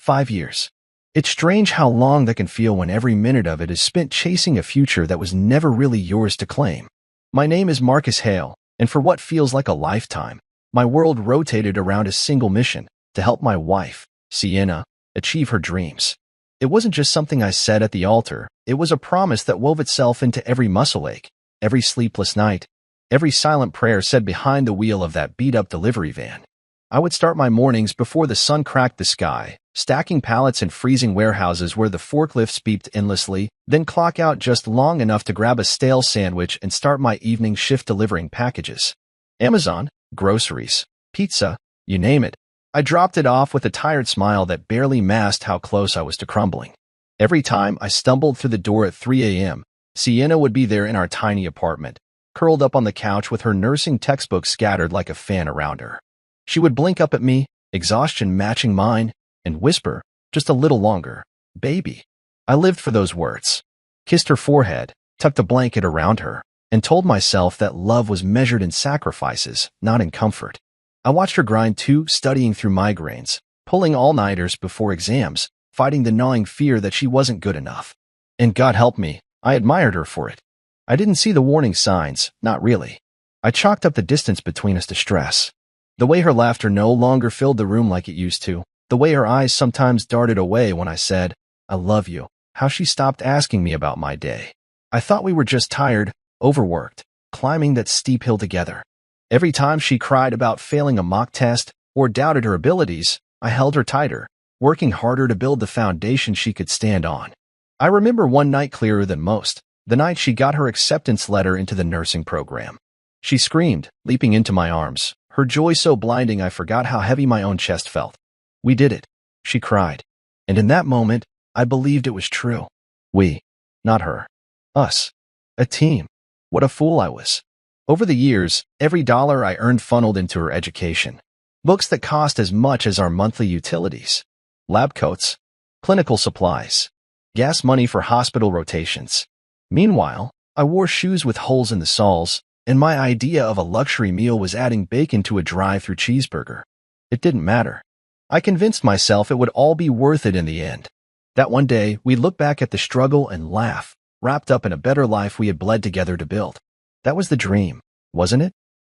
5 years. It's strange how long that can feel when every minute of it is spent chasing a future that was never really yours to claim. My name is Marcus Hale, and for what feels like a lifetime, my world rotated around a single mission: to help my wife, Sienna, achieve her dreams. It wasn't just something I said at the altar, it was a promise that wove itself into every muscle ache, every sleepless night, every silent prayer said behind the wheel of that beat-up delivery van. I would start my mornings before the sun cracked the sky, stacking pallets in freezing warehouses where the forklifts beeped endlessly, then clock out just long enough to grab a stale sandwich and start my evening shift delivering packages. Amazon, groceries, pizza, you name it. I dropped it off with a tired smile that barely masked how close I was to crumbling. Every time I stumbled through the door at 3 a.m., Sienna would be there in our tiny apartment, curled up on the couch with her nursing textbook scattered like a fan around her. She would blink up at me, exhaustion matching mine, and whisper, "Just a little longer, baby." I lived for those words, kissed her forehead, tucked a blanket around her, and told myself that love was measured in sacrifices, not in comfort. I watched her grind too, studying through migraines, pulling all-nighters before exams, fighting the gnawing fear that she wasn't good enough. And God help me, I admired her for it. I didn't see the warning signs, not really. I chalked up the distance between us to stress. The way her laughter no longer filled the room like it used to, the way her eyes sometimes darted away when I said, "I love you," how she stopped asking me about my day. I thought we were just tired, overworked, climbing that steep hill together. Every time she cried about failing a mock test or doubted her abilities, I held her tighter, working harder to build the foundation she could stand on. I remember one night clearer than most, the night she got her acceptance letter into the nursing program. She screamed, leaping into my arms, her joy so blinding I forgot how heavy my own chest felt. "We did it," she cried. And in that moment, I believed it was true. We, not her. Us. A team. What a fool I was. Over the years, every dollar I earned funneled into her education. Books that cost as much as our monthly utilities. Lab coats. Clinical supplies. Gas money for hospital rotations. Meanwhile, I wore shoes with holes in the soles, and my idea of a luxury meal was adding bacon to a drive-through cheeseburger. It didn't matter. I convinced myself it would all be worth it in the end. That one day, we'd look back at the struggle and laugh, wrapped up in a better life we had bled together to build. That was the dream, wasn't it?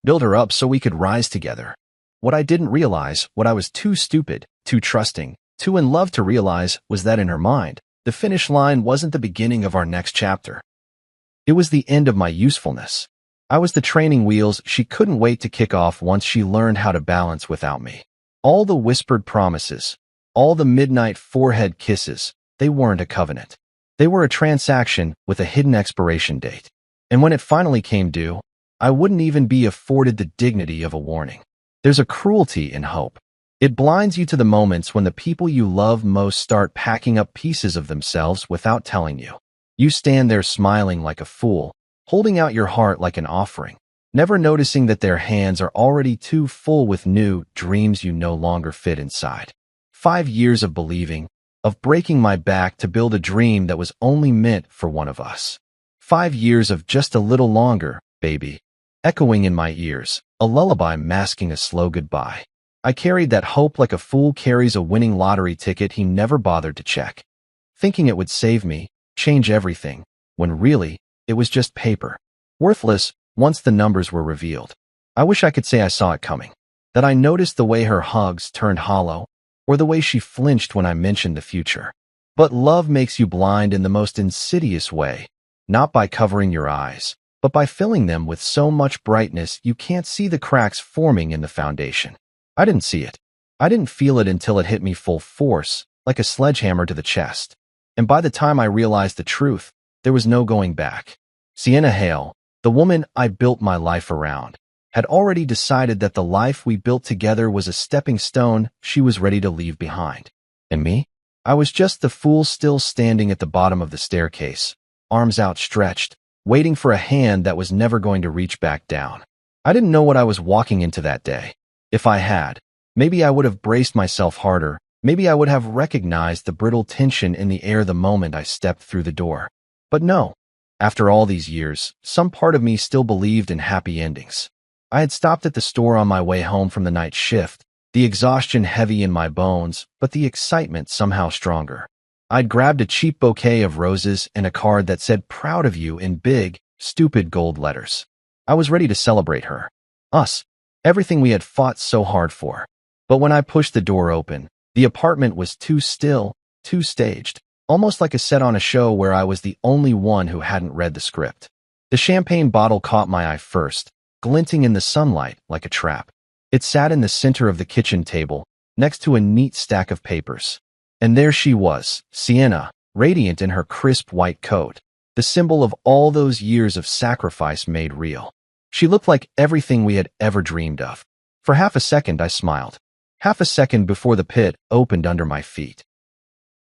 Build her up so we could rise together. What I didn't realize, what I was too stupid, too trusting, too in love to realize, was that in her mind, the finish line wasn't the beginning of our next chapter. It was the end of my usefulness. I was the training wheels she couldn't wait to kick off once she learned how to balance without me. All the whispered promises, all the midnight forehead kisses, they weren't a covenant. They were a transaction with a hidden expiration date. And when it finally came due, I wouldn't even be afforded the dignity of a warning. There's a cruelty in hope. It blinds you to the moments when the people you love most start packing up pieces of themselves without telling you. You stand there smiling like a fool, holding out your heart like an offering, never noticing that their hands are already too full with new dreams you no longer fit inside. 5 years of believing, of breaking my back to build a dream that was only meant for one of us. 5 years of just a little longer, baby, echoing in my ears, a lullaby masking a slow goodbye. I carried that hope like a fool carries a winning lottery ticket he never bothered to check, thinking it would save me, change everything, when really, it was just paper. Worthless, once the numbers were revealed. I wish I could say I saw it coming, that I noticed the way her hugs turned hollow, or the way she flinched when I mentioned the future. But love makes you blind in the most insidious way, not by covering your eyes, but by filling them with so much brightness you can't see the cracks forming in the foundation. I didn't see it. I didn't feel it until it hit me full force, like a sledgehammer to the chest. And by the time I realized the truth, there was no going back. Sienna Hale, the woman I built my life around, had already decided that the life we built together was a stepping stone she was ready to leave behind. And me? I was just the fool still standing at the bottom of the staircase, arms outstretched, waiting for a hand that was never going to reach back down. I didn't know what I was walking into that day. If I had, maybe I would have braced myself harder. Maybe I would have recognized the brittle tension in the air the moment I stepped through the door. But no. After all these years, some part of me still believed in happy endings. I had stopped at the store on my way home from the night shift, the exhaustion heavy in my bones, but the excitement somehow stronger. I'd grabbed a cheap bouquet of roses and a card that said "Proud of you" in big, stupid gold letters. I was ready to celebrate her. Us. Everything we had fought so hard for. But when I pushed the door open, the apartment was too still, too staged, almost like a set on a show where I was the only one who hadn't read the script. The champagne bottle caught my eye first, glinting in the sunlight like a trap. It sat in the center of the kitchen table, next to a neat stack of papers. And there she was, Sienna, radiant in her crisp white coat, the symbol of all those years of sacrifice made real. She looked like everything we had ever dreamed of. For half a second I smiled. Half a second before the pit opened under my feet.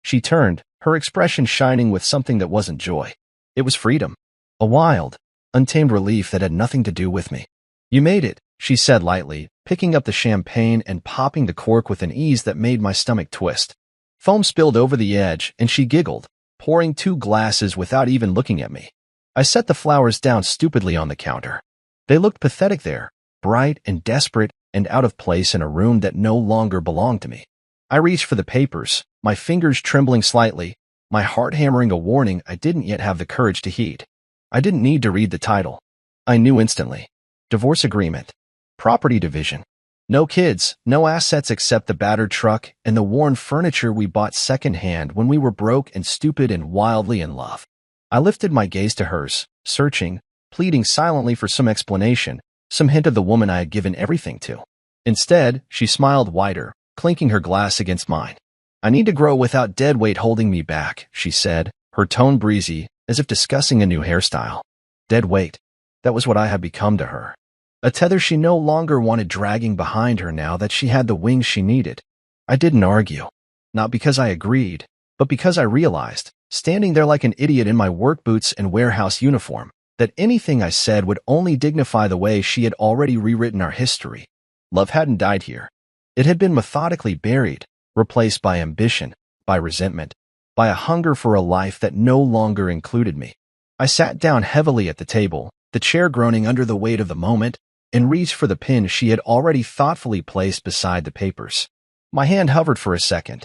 She turned, her expression shining with something that wasn't joy. It was freedom. A wild, untamed relief that had nothing to do with me. "You made it," she said lightly, picking up the champagne and popping the cork with an ease that made my stomach twist. Foam spilled over the edge, and she giggled, pouring 2 glasses without even looking at me. I set the flowers down stupidly on the counter. They looked pathetic there, bright and desperate and out of place in a room that no longer belonged to me. I reached for the papers, my fingers trembling slightly, my heart hammering a warning I didn't yet have the courage to heed. I didn't need to read the title. I knew instantly. Divorce agreement. Property division. No kids, no assets except the battered truck and the worn furniture we bought secondhand when we were broke and stupid and wildly in love. I lifted my gaze to hers, searching, pleading silently for some explanation, some hint of the woman I had given everything to. Instead, she smiled wider, clinking her glass against mine. "I need to grow without dead weight holding me back," she said, her tone breezy, as if discussing a new hairstyle. Dead weight. That was what I had become to her. A tether she no longer wanted dragging behind her now that she had the wings she needed. I didn't argue. Not because I agreed, but because I realized, standing there like an idiot in my work boots and warehouse uniform, that anything I said would only dignify the way she had already rewritten our history. Love hadn't died here. It had been methodically buried, replaced by ambition, by resentment, by a hunger for a life that no longer included me. I sat down heavily at the table, the chair groaning under the weight of the moment, and reached for the pin she had already thoughtfully placed beside the papers. My hand hovered for a second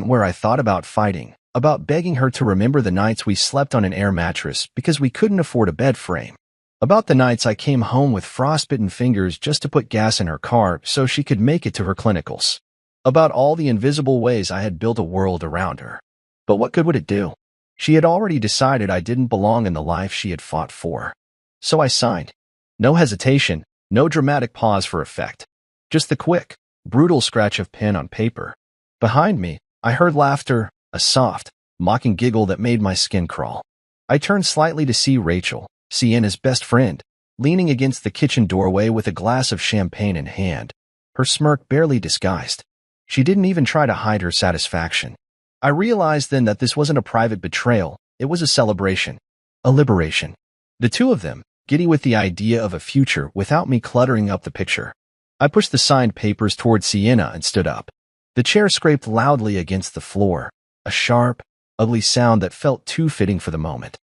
where I thought about fighting, about begging her to remember the nights we slept on an air mattress because we couldn't afford a bed frame, about the nights I came home with frostbitten fingers just to put gas in her car so she could make it to her clinicals, about all the invisible ways I had built a world around her. But what good would it do? She had already decided I didn't belong in the life she had fought for. So I signed. No hesitation, no dramatic pause for effect. Just the quick, brutal scratch of pen on paper. Behind me, I heard laughter, a soft, mocking giggle that made my skin crawl. I turned slightly to see Rachel, Sienna's best friend, leaning against the kitchen doorway with a glass of champagne in hand, her smirk barely disguised. She didn't even try to hide her satisfaction. I realized then that this wasn't a private betrayal, it was a celebration, a liberation. The two of them, giddy with the idea of a future without me cluttering up the picture. I pushed the signed papers toward Sienna and stood up. The chair scraped loudly against the floor, a sharp, ugly sound that felt too fitting for the moment.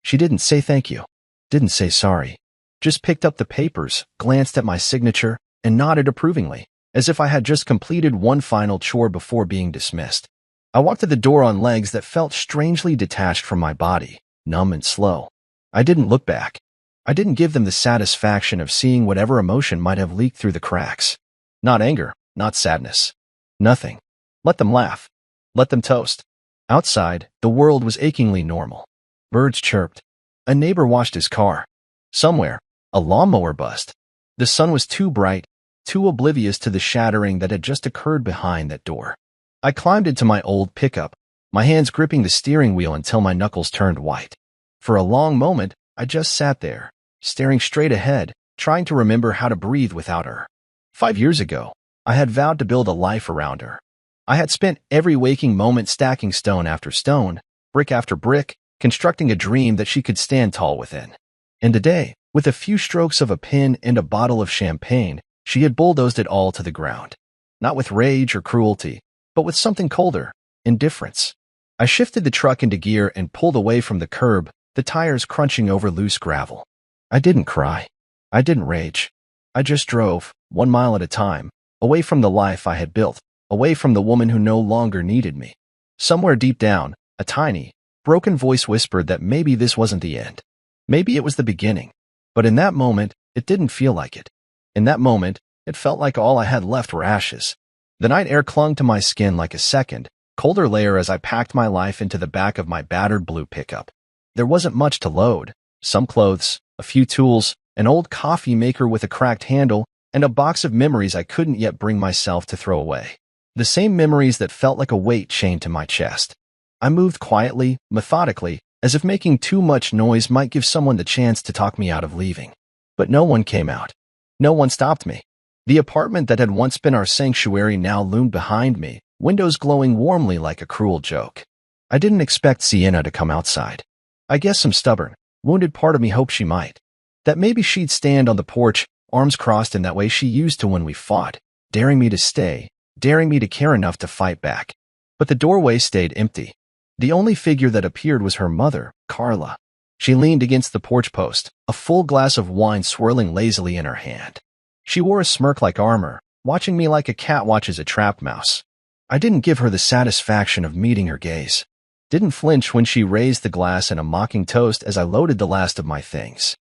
She didn't say thank you, didn't say sorry, just picked up the papers, glanced at my signature, and nodded approvingly, as if I had just completed one final chore before being dismissed. I walked to the door on legs that felt strangely detached from my body, numb and slow. I didn't look back. I didn't give them the satisfaction of seeing whatever emotion might have leaked through the cracks. Not anger, not sadness. Nothing. Let them laugh. Let them toast. Outside, the world was achingly normal. Birds chirped. A neighbor washed his car. Somewhere, a lawnmower bust. The sun was too bright, too oblivious to the shattering that had just occurred behind that door. I climbed into my old pickup, my hands gripping the steering wheel until my knuckles turned white. For a long moment, I just sat there, staring straight ahead, trying to remember how to breathe without her. 5 years ago, I had vowed to build a life around her. I had spent every waking moment stacking stone after stone, brick after brick, constructing a dream that she could stand tall within. And today, with a few strokes of a pen and a bottle of champagne, she had bulldozed it all to the ground. Not with rage or cruelty, but with something colder, indifference. I shifted the truck into gear and pulled away from the curb, the tires crunching over loose gravel. I didn't cry. I didn't rage. I just drove, 1 mile at a time, away from the life I had built, away from the woman who no longer needed me. Somewhere deep down, a tiny, broken voice whispered that maybe this wasn't the end. Maybe it was the beginning. But in that moment, it didn't feel like it. In that moment, it felt like all I had left were ashes. The night air clung to my skin like a second, colder layer as I packed my life into the back of my battered blue pickup. There wasn't much to load. Some clothes, a few tools, an old coffee maker with a cracked handle, and a box of memories I couldn't yet bring myself to throw away. The same memories that felt like a weight chained to my chest. I moved quietly, methodically, as if making too much noise might give someone the chance to talk me out of leaving. But no one came out. No one stopped me. The apartment that had once been our sanctuary now loomed behind me, windows glowing warmly like a cruel joke. I didn't expect Sienna to come outside. I guess some stubborn, wounded part of me hoped she might. That maybe she'd stand on the porch, arms crossed in that way she used to when we fought, daring me to stay, daring me to care enough to fight back. But the doorway stayed empty. The only figure that appeared was her mother, Carla. She leaned against the porch post, a full glass of wine swirling lazily in her hand. She wore a smirk like armor, watching me like a cat watches a trapped mouse. I didn't give her the satisfaction of meeting her gaze. Didn't flinch when she raised the glass in a mocking toast as I loaded the last of my things.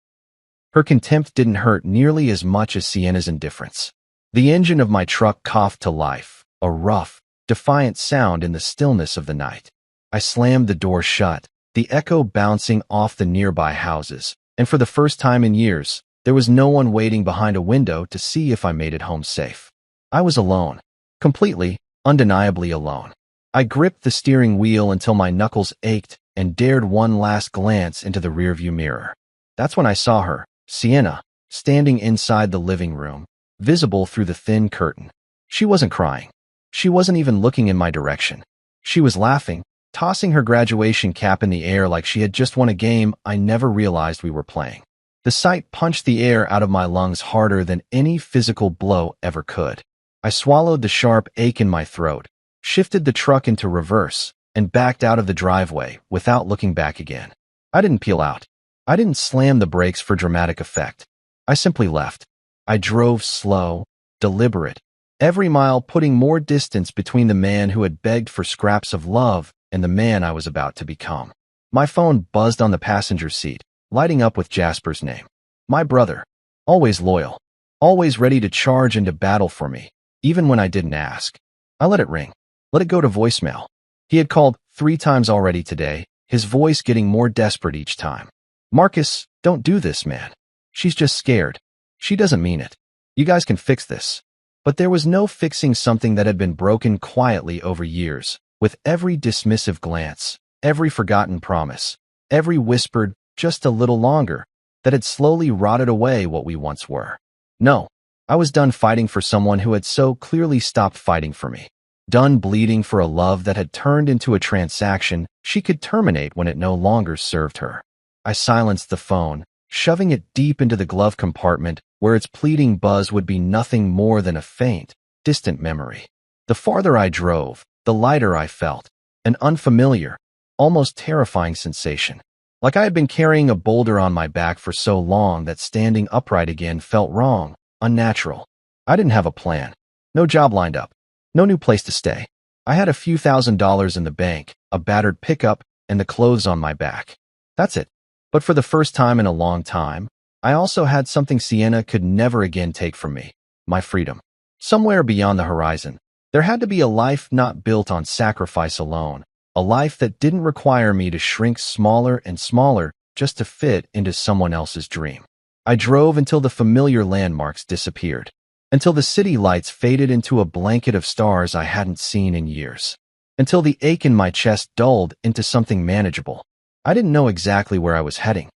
Her contempt didn't hurt nearly as much as Sienna's indifference. The engine of my truck coughed to life, a rough, defiant sound in the stillness of the night. I slammed the door shut, the echo bouncing off the nearby houses, and for the first time in years, there was no one waiting behind a window to see if I made it home safe. I was alone. Completely, undeniably alone. I gripped the steering wheel until my knuckles ached and dared one last glance into the rearview mirror. That's when I saw her, Sienna, standing inside the living room, visible through the thin curtain. She wasn't crying. She wasn't even looking in my direction. She was laughing, tossing her graduation cap in the air like she had just won a game I never realized we were playing. The sight punched the air out of my lungs harder than any physical blow ever could. I swallowed the sharp ache in my throat, shifted the truck into reverse, and backed out of the driveway without looking back again. I didn't peel out. I didn't slam the brakes for dramatic effect. I simply left. I drove slow, deliberate, every mile putting more distance between the man who had begged for scraps of love and the man I was about to become. My phone buzzed on the passenger seat, lighting up with Jasper's name. My brother. Always loyal. Always ready to charge into battle for me, even when I didn't ask. I let it ring. Let it go to voicemail. He had called 3 times already today, his voice getting more desperate each time. Marcus, don't do this, man. She's just scared. She doesn't mean it. You guys can fix this. But there was no fixing something that had been broken quietly over years, with every dismissive glance, every forgotten promise, every whispered, just a little longer, that had slowly rotted away what we once were. No, I was done fighting for someone who had so clearly stopped fighting for me. Done bleeding for a love that had turned into a transaction she could terminate when it no longer served her. I silenced the phone, shoving it deep into the glove compartment where its pleading buzz would be nothing more than a faint, distant memory. The farther I drove, the lighter I felt, an unfamiliar, almost terrifying sensation. Like I had been carrying a boulder on my back for so long that standing upright again felt wrong, unnatural. I didn't have a plan. No job lined up. No new place to stay. I had a few $1,000s in the bank, a battered pickup, and the clothes on my back. That's it. But for the first time in a long time, I also had something Sienna could never again take from me, my freedom. Somewhere beyond the horizon, there had to be a life not built on sacrifice alone, a life that didn't require me to shrink smaller and smaller just to fit into someone else's dream. I drove until the familiar landmarks disappeared, until the city lights faded into a blanket of stars I hadn't seen in years, until the ache in my chest dulled into something manageable. I didn't know exactly where I was heading.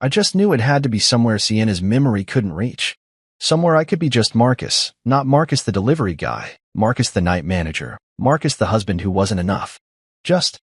I just knew it had to be somewhere Sienna's memory couldn't reach. Somewhere I could be just Marcus, not Marcus the delivery guy, Marcus the night manager, Marcus the husband who wasn't enough. Just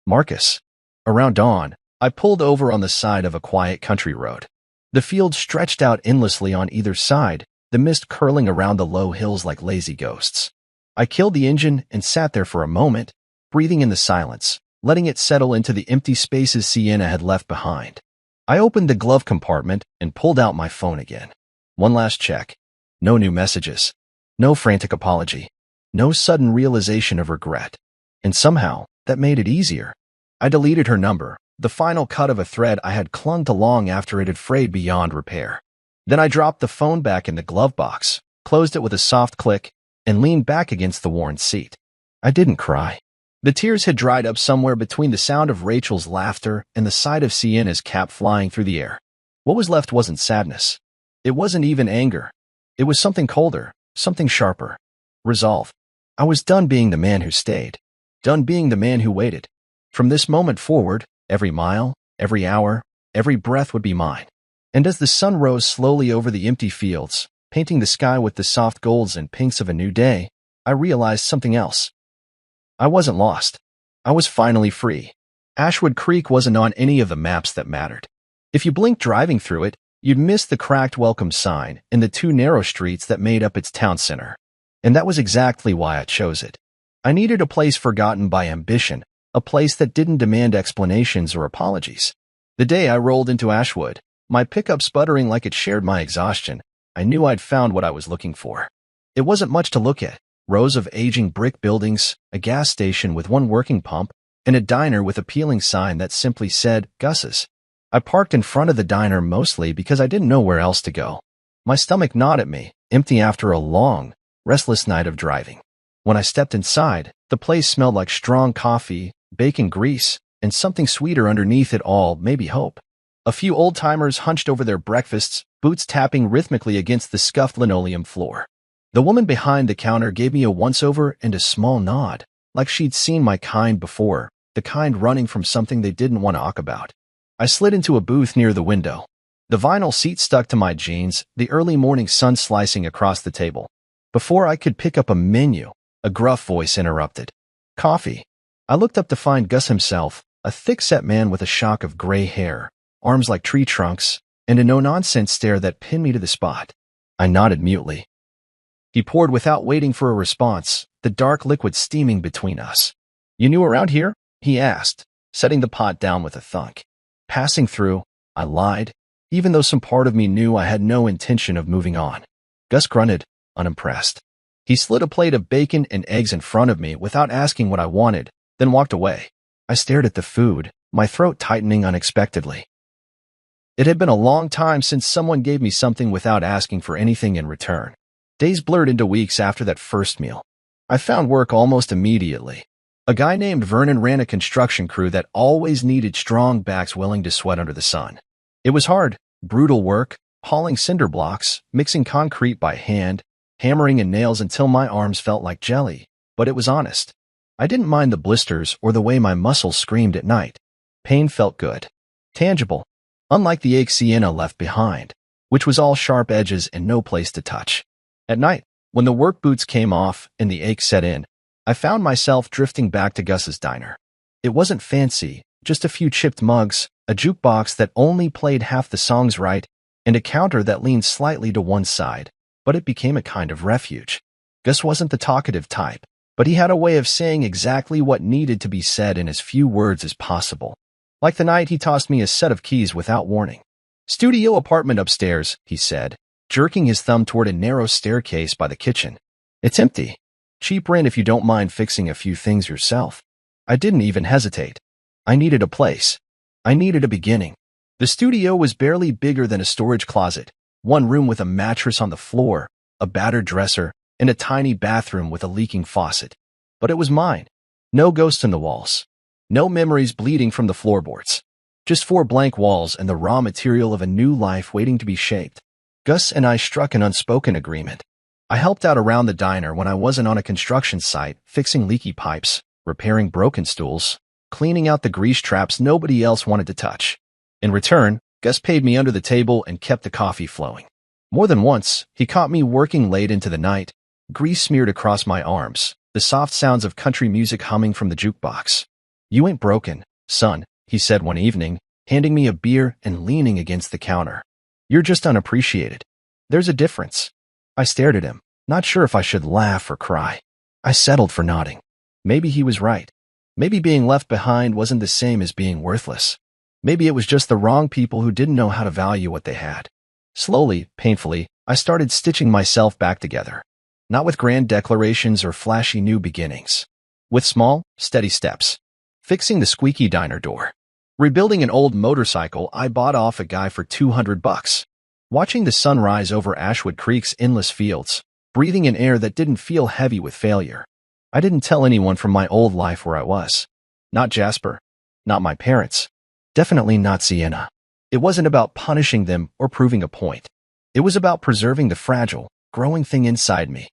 Marcus. Around dawn, I pulled over on the side of a quiet country road. The fields stretched out endlessly on either side, the mist curling around the low hills like lazy ghosts. I killed the engine and sat there for a moment, breathing in the silence, letting it settle into the empty spaces Sienna had left behind. I opened the glove compartment and pulled out my phone again. One last check. No new messages. No frantic apology. No sudden realization of regret. And somehow, that made it easier. I deleted her number, the final cut of a thread I had clung to long after it had frayed beyond repair. Then I dropped the phone back in the glove box, closed it with a soft click, and leaned back against the worn seat. I didn't cry. The tears had dried up somewhere between the sound of Rachel's laughter and the sight of Sienna's cap flying through the air. What was left wasn't sadness. It wasn't even anger. It was something colder, something sharper. Resolve. I was done being the man who stayed. Done being the man who waited. From this moment forward, every mile, every hour, every breath would be mine. And as the sun rose slowly over the empty fields, painting the sky with the soft golds and pinks of a new day, I realized something else. I wasn't lost. I was finally free. Ashwood Creek wasn't on any of the maps that mattered. If you blinked driving through it, you'd miss the cracked welcome sign and the two narrow streets that made up its town center. And that was exactly why I chose it. I needed a place forgotten by ambition, a place that didn't demand explanations or apologies. The day I rolled into Ashwood, my pickup sputtering like it shared my exhaustion, I knew I'd found what I was looking for. It wasn't much to look at. Rows of aging brick buildings, a gas station with one working pump, and a diner with a peeling sign that simply said, Gus's. I parked in front of the diner mostly because I didn't know where else to go. My stomach gnawed at me, empty after a long, restless night of driving. When I stepped inside, the place smelled like strong coffee, bacon grease, and something sweeter underneath it all, maybe hope. A few old-timers hunched over their breakfasts, boots tapping rhythmically against the scuffed linoleum floor. The woman behind the counter gave me a once-over and a small nod, like she'd seen my kind before, the kind running from something they didn't want to talk about. I slid into a booth near the window. The vinyl seat stuck to my jeans, the early morning sun slicing across the table. Before I could pick up a menu, a gruff voice interrupted. Coffee. I looked up to find Gus himself, a thick-set man with a shock of gray hair, arms like tree trunks, and a no-nonsense stare that pinned me to the spot. I nodded mutely. He poured without waiting for a response, the dark liquid steaming between us. You new around here? He asked, setting the pot down with a thunk. Passing through, I lied, even though some part of me knew I had no intention of moving on. Gus grunted, unimpressed. He slid a plate of bacon and eggs in front of me without asking what I wanted, then walked away. I stared at the food, my throat tightening unexpectedly. It had been a long time since someone gave me something without asking for anything in return. Days blurred into weeks after that first meal. I found work almost immediately. A guy named Vernon ran a construction crew that always needed strong backs willing to sweat under the sun. It was hard, brutal work, hauling cinder blocks, mixing concrete by hand, hammering in nails until my arms felt like jelly, but it was honest. I didn't mind the blisters or the way my muscles screamed at night. Pain felt good. Tangible. Unlike the ache Sienna left behind, which was all sharp edges and no place to touch. At night, when the work boots came off and the ache set in, I found myself drifting back to Gus's diner. It wasn't fancy, just a few chipped mugs, a jukebox that only played half the songs right, and a counter that leaned slightly to one side, but it became a kind of refuge. Gus wasn't the talkative type, but he had a way of saying exactly what needed to be said in as few words as possible. Like the night he tossed me a set of keys without warning. Studio apartment upstairs, he said, jerking his thumb toward a narrow staircase by the kitchen. It's empty. Cheap rent if you don't mind fixing a few things yourself. I didn't even hesitate. I needed a place. I needed a beginning. The studio was barely bigger than a storage closet, one room with a mattress on the floor, a battered dresser, and a tiny bathroom with a leaking faucet. But it was mine. No ghosts in the walls. No memories bleeding from the floorboards. Just 4 blank walls and the raw material of a new life waiting to be shaped. Gus and I struck an unspoken agreement. I helped out around the diner when I wasn't on a construction site, fixing leaky pipes, repairing broken stools, cleaning out the grease traps nobody else wanted to touch. In return, Gus paid me under the table and kept the coffee flowing. More than once, he caught me working late into the night, grease smeared across my arms, the soft sounds of country music humming from the jukebox. You ain't broken, son, he said one evening, handing me a beer and leaning against the counter. You're just unappreciated. There's a difference. I stared at him, not sure if I should laugh or cry. I settled for nodding. Maybe he was right. Maybe being left behind wasn't the same as being worthless. Maybe it was just the wrong people who didn't know how to value what they had. Slowly, painfully, I started stitching myself back together. Not with grand declarations or flashy new beginnings. With small, steady steps. Fixing the squeaky diner door. Rebuilding an old motorcycle I bought off a guy for $200. Watching the sun rise over Ashwood Creek's endless fields. Breathing in air that didn't feel heavy with failure. I didn't tell anyone from my old life where I was. Not Jasper. Not my parents. Definitely not Sienna. It wasn't about punishing them or proving a point. It was about preserving the fragile, growing thing inside me.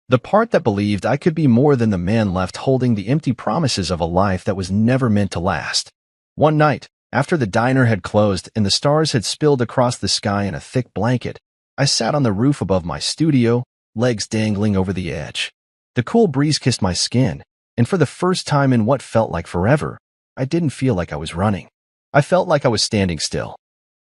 The part that believed I could be more than the man left holding the empty promises of a life that was never meant to last. One night, after the diner had closed and the stars had spilled across the sky in a thick blanket, I sat on the roof above my studio, legs dangling over the edge. The cool breeze kissed my skin, and for the first time in what felt like forever, I didn't feel like I was running. I felt like I was standing still.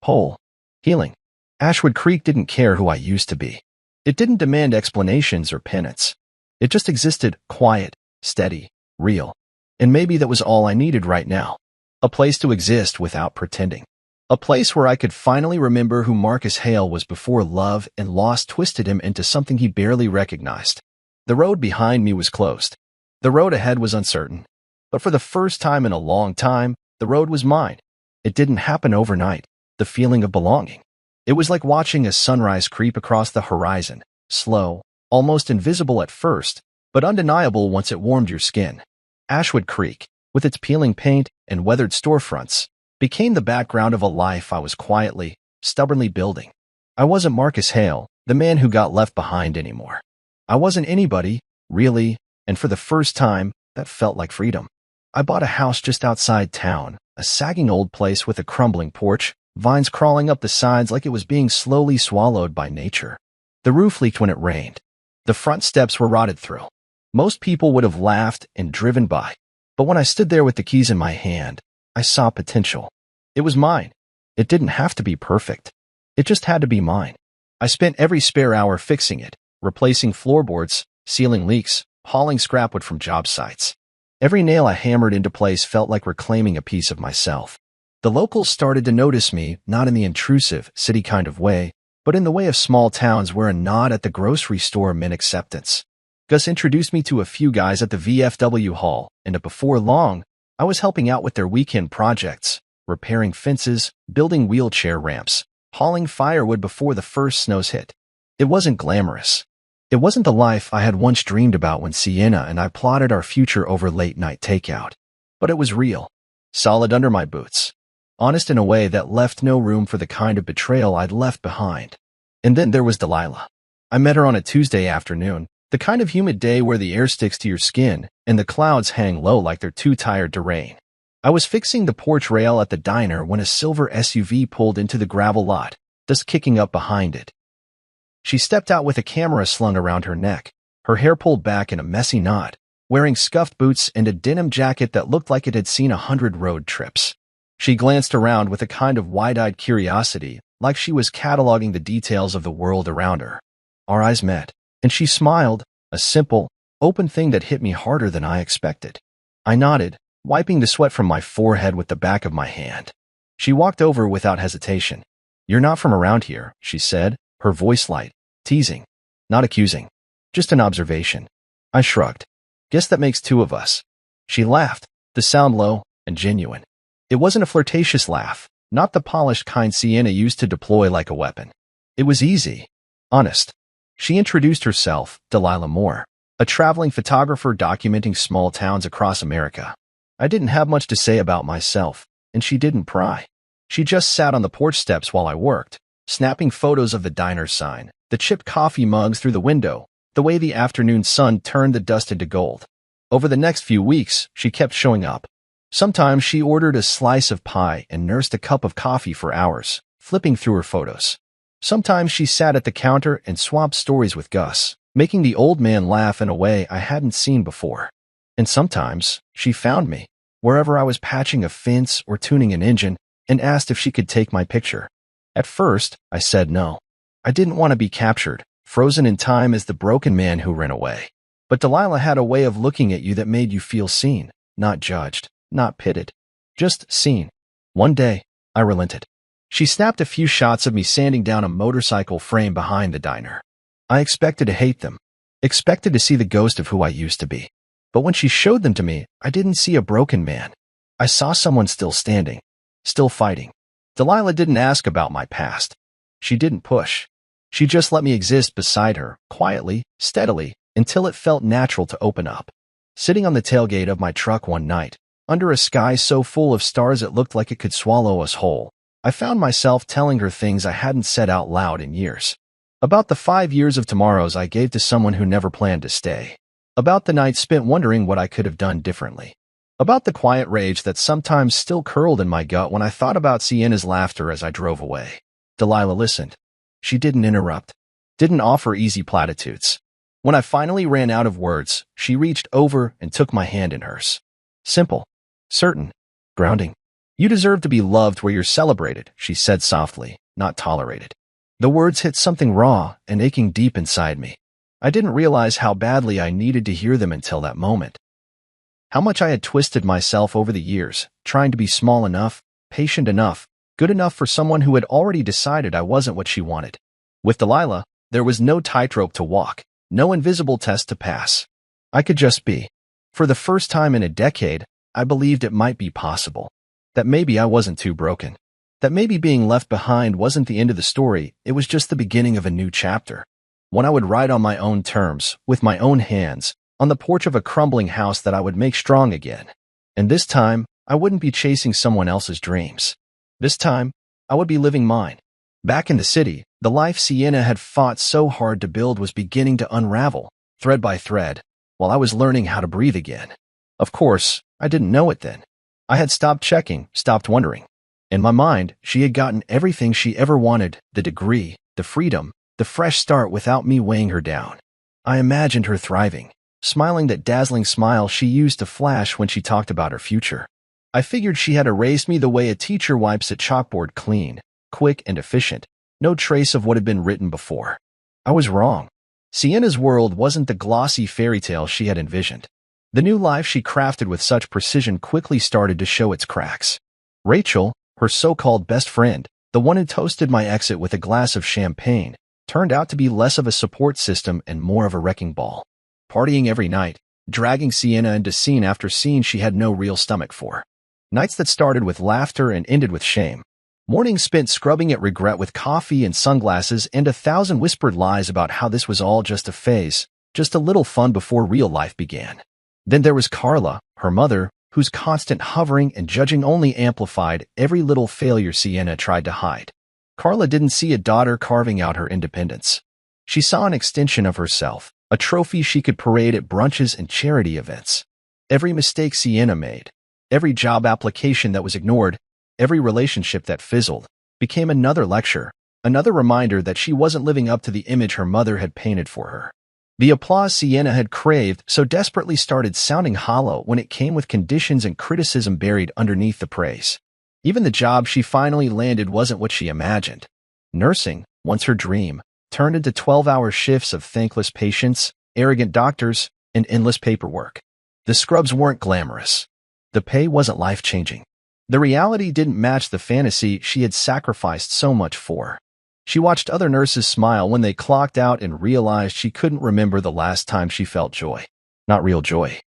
Whole. Healing. Ashwood Creek didn't care who I used to be. It didn't demand explanations or penance. It just existed, quiet, steady, real. And maybe that was all I needed right now. A place to exist without pretending. A place where I could finally remember who Marcus Hale was before love and loss twisted him into something he barely recognized. The road behind me was closed. The road ahead was uncertain. But for the first time in a long time, the road was mine. It didn't happen overnight. The feeling of belonging. It was like watching a sunrise creep across the horizon, slow, almost invisible at first, but undeniable once it warmed your skin. Ashwood Creek, with its peeling paint and weathered storefronts, became the background of a life I was quietly, stubbornly building. I wasn't Marcus Hale, the man who got left behind anymore. I wasn't anybody, really, and for the first time, that felt like freedom. I bought a house just outside town, a sagging old place with a crumbling porch, vines crawling up the sides like it was being slowly swallowed by nature. The roof leaked when it rained. The front steps were rotted through. Most people would have laughed and driven by. But when I stood there with the keys in my hand, I saw potential. It was mine. It didn't have to be perfect. It just had to be mine. I spent every spare hour fixing it, replacing floorboards, sealing leaks, hauling scrap wood from job sites. Every nail I hammered into place felt like reclaiming a piece of myself. The locals started to notice me, not in the intrusive, city kind of way, but in the way of small towns where a nod at the grocery store meant acceptance. Gus introduced me to a few guys at the VFW hall, and before long, I was helping out with their weekend projects, repairing fences, building wheelchair ramps, hauling firewood before the first snows hit. It wasn't glamorous. It wasn't the life I had once dreamed about when Sienna and I plotted our future over late-night takeout. But it was real, solid under my boots. Honest in a way that left no room for the kind of betrayal I'd left behind. And then there was Delilah. I met her on a Tuesday afternoon, the kind of humid day where the air sticks to your skin and the clouds hang low like they're too tired to rain. I was fixing the porch rail at the diner when a silver SUV pulled into the gravel lot, dust kicking up behind it. She stepped out with a camera slung around her neck, her hair pulled back in a messy knot, wearing scuffed boots and a denim jacket that looked like it had seen 100 road trips. She glanced around with a kind of wide-eyed curiosity, like she was cataloging the details of the world around her. Our eyes met, and she smiled, a simple, open thing that hit me harder than I expected. I nodded, wiping the sweat from my forehead with the back of my hand. She walked over without hesitation. "You're not from around here," she said, her voice light, teasing, not accusing, just an observation. I shrugged. "Guess that makes two of us." She laughed, the sound low and genuine. It wasn't a flirtatious laugh, not the polished kind Sienna used to deploy like a weapon. It was easy, honest. She introduced herself, Delilah Moore, a traveling photographer documenting small towns across America. I didn't have much to say about myself, and she didn't pry. She just sat on the porch steps while I worked, snapping photos of the diner sign, the chipped coffee mugs through the window, the way the afternoon sun turned the dust into gold. Over the next few weeks, she kept showing up. Sometimes she ordered a slice of pie and nursed a cup of coffee for hours, flipping through her photos. Sometimes she sat at the counter and swapped stories with Gus, making the old man laugh in a way I hadn't seen before. And sometimes she found me, wherever I was patching a fence or tuning an engine, and asked if she could take my picture. At first, I said no. I didn't want to be captured, frozen in time as the broken man who ran away. But Delilah had a way of looking at you that made you feel seen, not judged. Not pitted. Just seen. One day, I relented. She snapped a few shots of me sanding down a motorcycle frame behind the diner. I expected to hate them, expected to see the ghost of who I used to be. But when she showed them to me, I didn't see a broken man. I saw someone still standing, still fighting. Delilah didn't ask about my past. She didn't push. She just let me exist beside her, quietly, steadily, until it felt natural to open up. Sitting on the tailgate of my truck one night, under a sky so full of stars it looked like it could swallow us whole, I found myself telling her things I hadn't said out loud in years. About the 5 years of tomorrows I gave to someone who never planned to stay. About the nights spent wondering what I could have done differently. About the quiet rage that sometimes still curled in my gut when I thought about Sienna's laughter as I drove away. Delilah listened. She didn't interrupt, didn't offer easy platitudes. When I finally ran out of words, she reached over and took my hand in hers. Simple, certain, grounding. You deserve to be loved where you're celebrated, she said softly, not tolerated. The words hit something raw and aching deep inside me. I didn't realize how badly I needed to hear them until that moment. How much I had twisted myself over the years, trying to be small enough, patient enough, good enough for someone who had already decided I wasn't what she wanted. With Delilah, there was no tightrope to walk, no invisible test to pass. I could just be. For the first time in a decade, I believed it might be possible. That maybe I wasn't too broken. That maybe being left behind wasn't the end of the story, it was just the beginning of a new chapter. One I would write on my own terms, with my own hands, on the porch of a crumbling house that I would make strong again. And this time, I wouldn't be chasing someone else's dreams. This time, I would be living mine. Back in the city, the life Sienna had fought so hard to build was beginning to unravel, thread by thread, while I was learning how to breathe again. Of course, I didn't know it then. I had stopped checking, stopped wondering. In my mind, she had gotten everything she ever wanted, the degree, the freedom, the fresh start without me weighing her down. I imagined her thriving, smiling that dazzling smile she used to flash when she talked about her future. I figured she had erased me the way a teacher wipes a chalkboard clean, quick and efficient, no trace of what had been written before. I was wrong. Sienna's world wasn't the glossy fairy tale she had envisioned. The new life she crafted with such precision quickly started to show its cracks. Rachel, her so-called best friend, the one who toasted my exit with a glass of champagne, turned out to be less of a support system and more of a wrecking ball. Partying every night, dragging Sienna into scene after scene she had no real stomach for. Nights that started with laughter and ended with shame. Mornings spent scrubbing at regret with coffee and sunglasses and 1,000 whispered lies about how this was all just a phase, just a little fun before real life began. Then there was Carla, her mother, whose constant hovering and judging only amplified every little failure Sienna tried to hide. Carla didn't see a daughter carving out her independence. She saw an extension of herself, a trophy she could parade at brunches and charity events. Every mistake Sienna made, every job application that was ignored, every relationship that fizzled, became another lecture, another reminder that she wasn't living up to the image her mother had painted for her. The applause Sienna had craved so desperately started sounding hollow when it came with conditions and criticism buried underneath the praise. Even the job she finally landed wasn't what she imagined. Nursing, once her dream, turned into 12-hour shifts of thankless patients, arrogant doctors, and endless paperwork. The scrubs weren't glamorous. The pay wasn't life-changing. The reality didn't match the fantasy she had sacrificed so much for. She watched other nurses smile when they clocked out and realized she couldn't remember the last time she felt joy. Not real joy.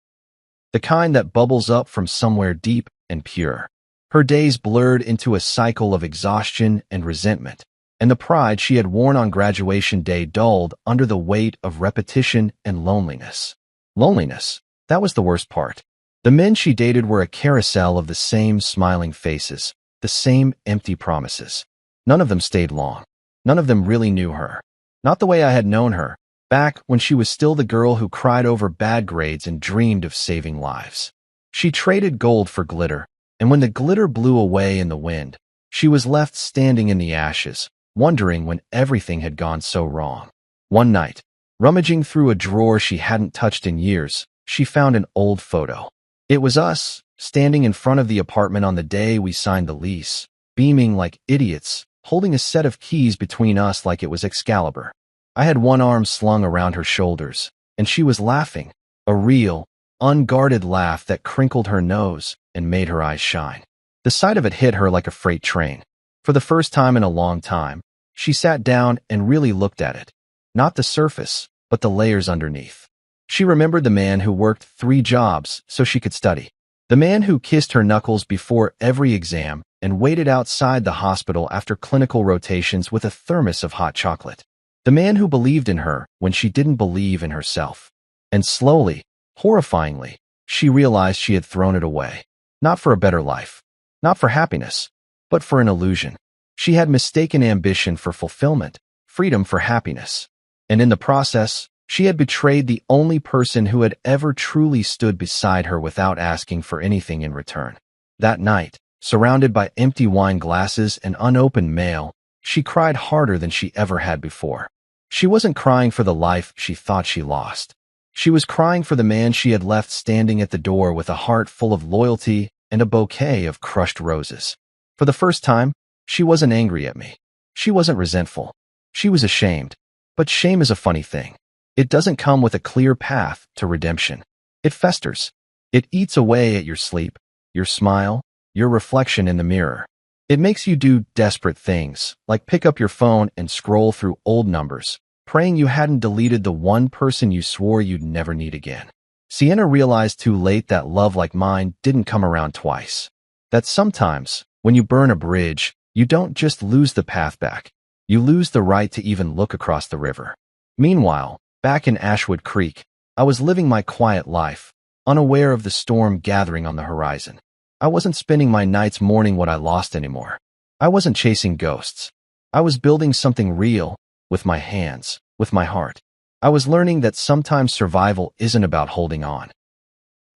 The kind that bubbles up from somewhere deep and pure. Her days blurred into a cycle of exhaustion and resentment, and the pride she had worn on graduation day dulled under the weight of repetition and loneliness. Loneliness, that was the worst part. The men she dated were a carousel of the same smiling faces, the same empty promises. None of them stayed long. None of them really knew her. Not the way I had known her, back when she was still the girl who cried over bad grades and dreamed of saving lives. She traded gold for glitter, and when the glitter blew away in the wind, she was left standing in the ashes, wondering when everything had gone so wrong. One night, rummaging through a drawer she hadn't touched in years, she found an old photo. It was us, standing in front of the apartment on the day we signed the lease, beaming like idiots, holding a set of keys between us like it was Excalibur. I had one arm slung around her shoulders, and she was laughing, a real, unguarded laugh that crinkled her nose and made her eyes shine. The sight of it hit her like a freight train. For the first time in a long time, she sat down and really looked at it. Not the surface, but the layers underneath. She remembered the man who worked 3 jobs so she could study. The man who kissed her knuckles before every exam and waited outside the hospital after clinical rotations with a thermos of hot chocolate. The man who believed in her when she didn't believe in herself. And slowly, horrifyingly, she realized she had thrown it away. Not for a better life, not for happiness, but for an illusion. She had mistaken ambition for fulfillment, freedom for happiness. And in the process, she had betrayed the only person who had ever truly stood beside her without asking for anything in return. That night, surrounded by empty wine glasses and unopened mail, she cried harder than she ever had before. She wasn't crying for the life she thought she lost. She was crying for the man she had left standing at the door with a heart full of loyalty and a bouquet of crushed roses. For the first time, she wasn't angry at me. She wasn't resentful. She was ashamed. But shame is a funny thing. It doesn't come with a clear path to redemption. It festers. It eats away at your sleep, your smile, your reflection in the mirror. It makes you do desperate things, like pick up your phone and scroll through old numbers, praying you hadn't deleted the one person you swore you'd never need again. Sienna realized too late that love like mine didn't come around twice. That sometimes, when you burn a bridge, you don't just lose the path back. You lose the right to even look across the river. Meanwhile, back in Ashwood Creek, I was living my quiet life, unaware of the storm gathering on the horizon. I wasn't spending my nights mourning what I lost anymore. I wasn't chasing ghosts. I was building something real, with my hands, with my heart. I was learning that sometimes survival isn't about holding on.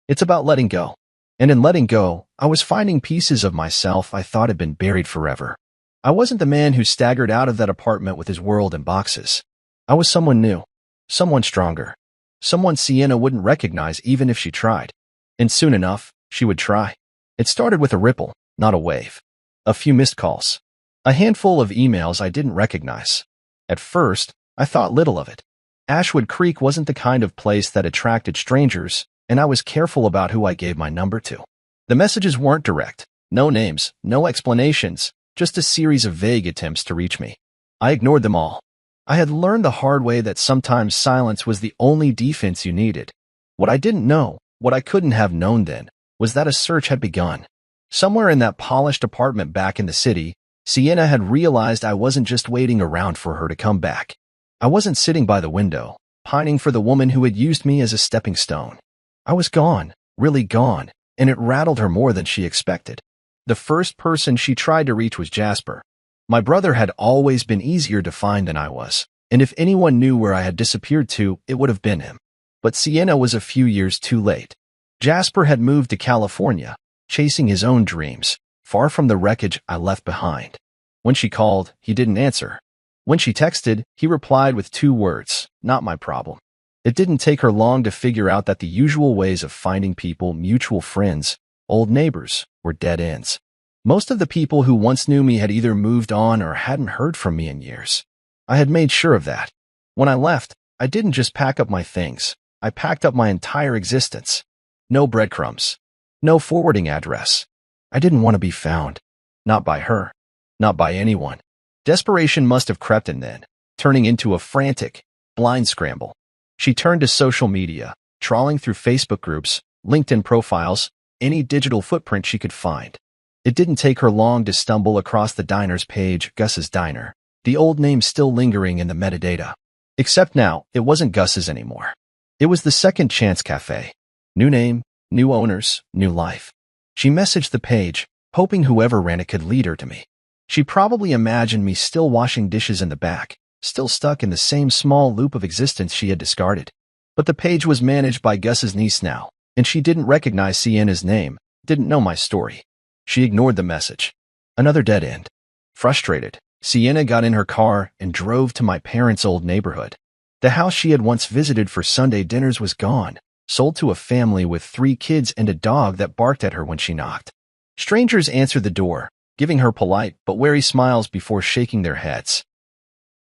It's about letting go. And in letting go, I was finding pieces of myself I thought had been buried forever. I wasn't the man who staggered out of that apartment with his world in boxes. I was someone new. Someone stronger. Someone Sienna wouldn't recognize even if she tried. And soon enough, she would try. It started with a ripple, not a wave. A few missed calls. A handful of emails I didn't recognize. At first, I thought little of it. Ashwood Creek wasn't the kind of place that attracted strangers, and I was careful about who I gave my number to. The messages weren't direct. No names, no explanations, just a series of vague attempts to reach me. I ignored them all. I had learned the hard way that sometimes silence was the only defense you needed. What I didn't know, what I couldn't have known then, was that a search had begun. Somewhere in that polished apartment back in the city, Sienna had realized I wasn't just waiting around for her to come back. I wasn't sitting by the window, pining for the woman who had used me as a stepping stone. I was gone, really gone, and it rattled her more than she expected. The first person she tried to reach was Jasper. My brother had always been easier to find than I was, and if anyone knew where I had disappeared to, it would have been him. But Sienna was a few years too late. Jasper had moved to California, chasing his own dreams, far from the wreckage I left behind. When she called, he didn't answer. When she texted, he replied with 2 words, "Not my problem." It didn't take her long to figure out that the usual ways of finding people, mutual friends, old neighbors, were dead ends. Most of the people who once knew me had either moved on or hadn't heard from me in years. I had made sure of that. When I left, I didn't just pack up my things. I packed up my entire existence. No breadcrumbs. No forwarding address. I didn't want to be found. Not by her. Not by anyone. Desperation must have crept in then, turning into a frantic, blind scramble. She turned to social media, trawling through Facebook groups, LinkedIn profiles, any digital footprint she could find. It didn't take her long to stumble across the diner's page, Gus's Diner, the old name still lingering in the metadata. Except now, it wasn't Gus's anymore. It was the Second Chance Cafe. New name, new owners, new life. She messaged the page, hoping whoever ran it could lead her to me. She probably imagined me still washing dishes in the back, still stuck in the same small loop of existence she had discarded. But the page was managed by Gus's niece now, and she didn't recognize Sienna's name, didn't know my story. She ignored the message. Another dead end. Frustrated, Sienna got in her car and drove to my parents' old neighborhood. The house she had once visited for Sunday dinners was gone, sold to a family with 3 kids and a dog that barked at her when she knocked. Strangers answered the door, giving her polite but wary smiles before shaking their heads.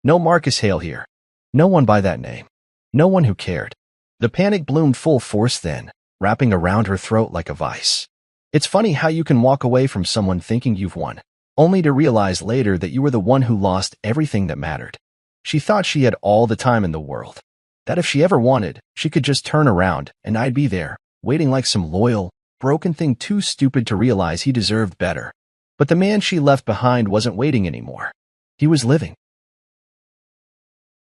No Marcus Hale here. No one by that name. No one who cared. The panic bloomed full force then, wrapping around her throat like a vice. It's funny how you can walk away from someone thinking you've won, only to realize later that you were the one who lost everything that mattered. She thought she had all the time in the world. That if she ever wanted, she could just turn around and I'd be there, waiting like some loyal, broken thing too stupid to realize he deserved better. But the man she left behind wasn't waiting anymore. He was living.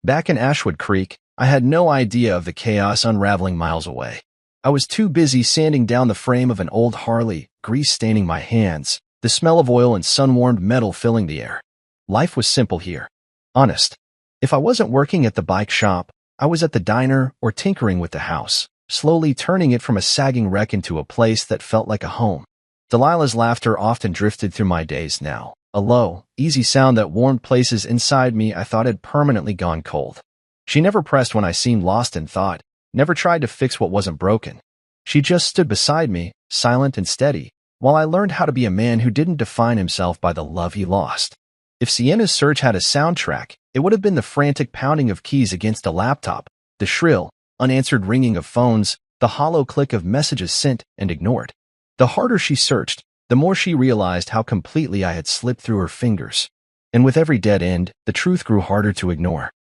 Back in Ashwood Creek, I had no idea of the chaos unraveling miles away. I was too busy sanding down the frame of an old Harley, grease staining my hands, the smell of oil and sun-warmed metal filling the air. Life was simple here. Honest. If I wasn't working at the bike shop, I was at the diner or tinkering with the house, slowly turning it from a sagging wreck into a place that felt like a home. Delilah's laughter often drifted through my days now, a low, easy sound that warmed places inside me I thought had permanently gone cold. She never pressed when I seemed lost in thought, never tried to fix what wasn't broken. She just stood beside me, silent and steady, while I learned how to be a man who didn't define himself by the love he lost. If Sienna's search had a soundtrack, it would have been the frantic pounding of keys against a laptop, the shrill, unanswered ringing of phones, the hollow click of messages sent and ignored. The harder she searched, the more she realized how completely I had slipped through her fingers. And with every dead end, the truth grew harder to ignore.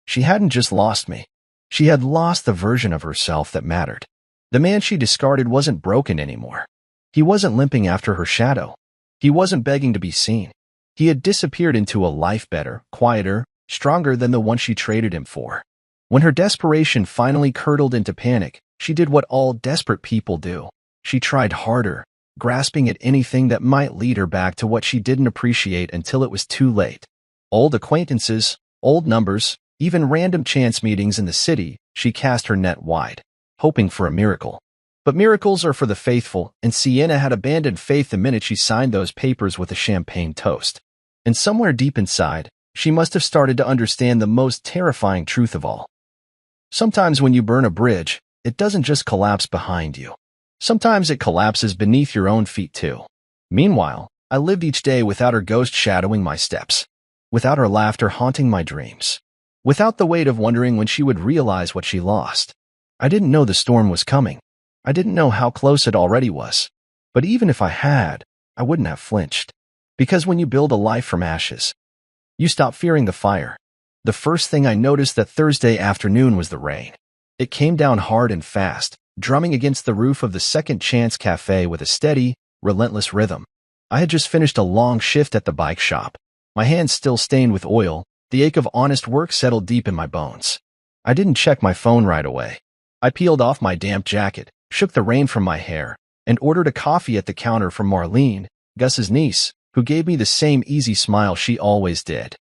She hadn't just lost me. She had lost the version of herself that mattered. The man she discarded wasn't broken anymore. He wasn't limping after her shadow. He wasn't begging to be seen. He had disappeared into a life better, quieter, stronger than the one she traded him for. When her desperation finally curdled into panic, she did what all desperate people do. She tried harder, grasping at anything that might lead her back to what she didn't appreciate until it was too late. Old acquaintances, old numbers, even random chance meetings in the city, she cast her net wide, hoping for a miracle. But miracles are for the faithful, and Sienna had abandoned faith the minute she signed those papers with a champagne toast. And somewhere deep inside, she must have started to understand the most terrifying truth of all. Sometimes when you burn a bridge, it doesn't just collapse behind you. Sometimes it collapses beneath your own feet too. Meanwhile, I lived each day without her ghost shadowing my steps, without her laughter haunting my dreams, without the weight of wondering when she would realize what she lost. I didn't know the storm was coming. I didn't know how close it already was. But even if I had, I wouldn't have flinched. Because when you build a life from ashes, you stop fearing the fire. The first thing I noticed that Thursday afternoon was the rain. It came down hard and fast, drumming against the roof of the Second Chance Cafe with a steady, relentless rhythm. I had just finished a long shift at the bike shop. My hands still stained with oil, the ache of honest work settled deep in my bones. I didn't check my phone right away. I peeled off my damp jacket, shook the rain from my hair, and ordered a coffee at the counter from Marlene, Gus's niece, who gave me the same easy smile she always did.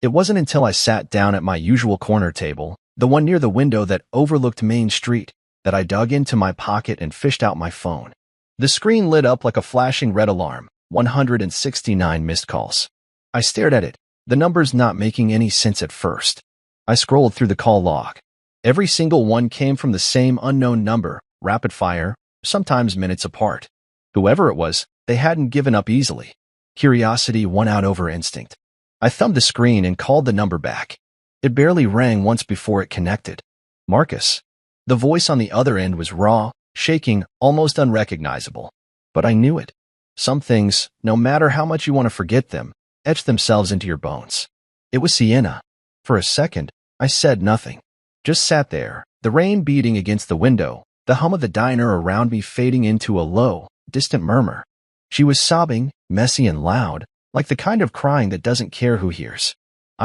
It wasn't until I sat down at my usual corner table, the one near the window that overlooked Main Street, that I dug into my pocket and fished out my phone. The screen lit up like a flashing red alarm, 169 missed calls. I stared at it, the numbers not making any sense at first. I scrolled through the call log. Every single one came from the same unknown number, rapid fire, sometimes minutes apart. Whoever it was, they hadn't given up easily. Curiosity won out over instinct. I thumbed the screen and called the number back. It barely rang once before it connected. Marcus. The voice on the other end was raw, shaking, almost unrecognizable. But I knew it. Some things, no matter how much you want to forget them, etch themselves into your bones. It was Sienna. For a second, I said nothing. Just sat there, the rain beating against the window, the hum of the diner around me fading into a low, distant murmur. She was sobbing, messy and loud, like the kind of crying that doesn't care who hears.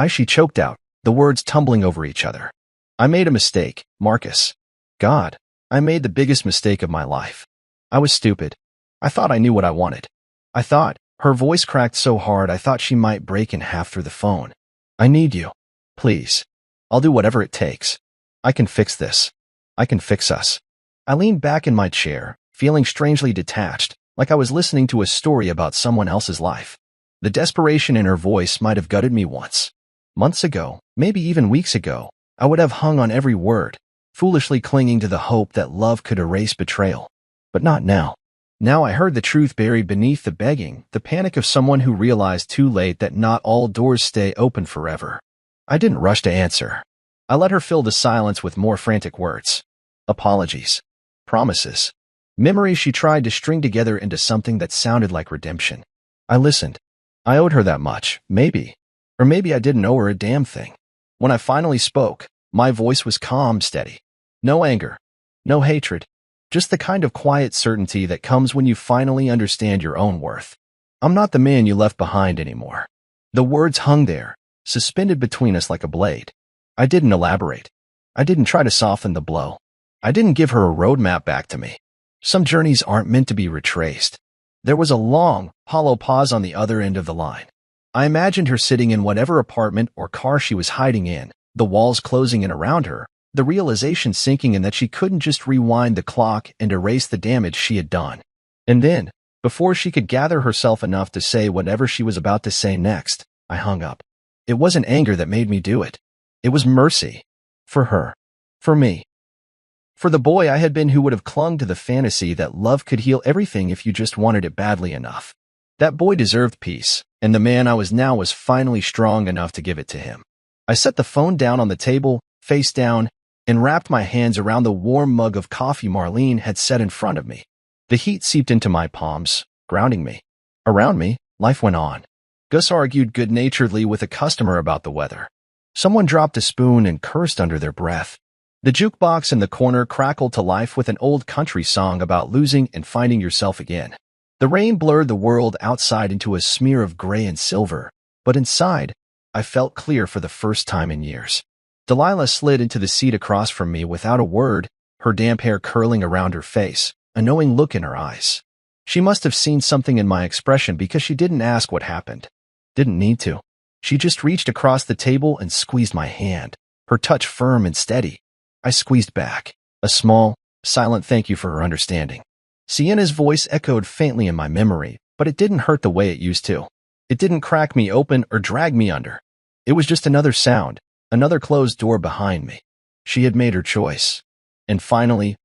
She choked out, the words tumbling over each other. I made a mistake, Marcus. God, I made the biggest mistake of my life. I was stupid. I thought I knew what I wanted. I thought, her voice cracked so hard I thought she might break in half through the phone. I need you. Please. I'll do whatever it takes. I can fix this. I can fix us. I leaned back in my chair, feeling strangely detached, like I was listening to a story about someone else's life. The desperation in her voice might have gutted me once. Months ago, maybe even weeks ago, I would have hung on every word, foolishly clinging to the hope that love could erase betrayal. But not now. Now I heard the truth buried beneath the begging, the panic of someone who realized too late that not all doors stay open forever. I didn't rush to answer. I let her fill the silence with more frantic words. Apologies. Promises. Memories she tried to string together into something that sounded like redemption. I listened. I owed her that much, maybe. Or maybe I didn't owe her a damn thing. When I finally spoke, my voice was calm, steady. No anger, no hatred, just the kind of quiet certainty that comes when you finally understand your own worth. I'm not the man you left behind anymore. The words hung there, suspended between us like a blade. I didn't elaborate. I didn't try to soften the blow. I didn't give her a roadmap back to me. Some journeys aren't meant to be retraced. There was a long, hollow pause on the other end of the line. I imagined her sitting in whatever apartment or car she was hiding in, the walls closing in around her, the realization sinking in that she couldn't just rewind the clock and erase the damage she had done. And then, before she could gather herself enough to say whatever she was about to say next, I hung up. It wasn't anger that made me do it. It was mercy. For her. For me. For the boy I had been who would have clung to the fantasy that love could heal everything if you just wanted it badly enough. That boy deserved peace, and the man I was now was finally strong enough to give it to him. I set the phone down on the table, face down, and wrapped my hands around the warm mug of coffee Marlene had set in front of me. The heat seeped into my palms, grounding me. Around me, life went on. Gus argued good-naturedly with a customer about the weather. Someone dropped a spoon and cursed under their breath. The jukebox in the corner crackled to life with an old country song about losing and finding yourself again. The rain blurred the world outside into a smear of gray and silver, but inside, I felt clear for the first time in years. Delilah slid into the seat across from me without a word, her damp hair curling around her face, a knowing look in her eyes. She must have seen something in my expression because she didn't ask what happened. Didn't need to. She just reached across the table and squeezed my hand, her touch firm and steady. I squeezed back, a small, silent thank you for her understanding. Sienna's voice echoed faintly in my memory, but it didn't hurt the way it used to. It didn't crack me open or drag me under. It was just another sound, another closed door behind me. She had made her choice. And finally,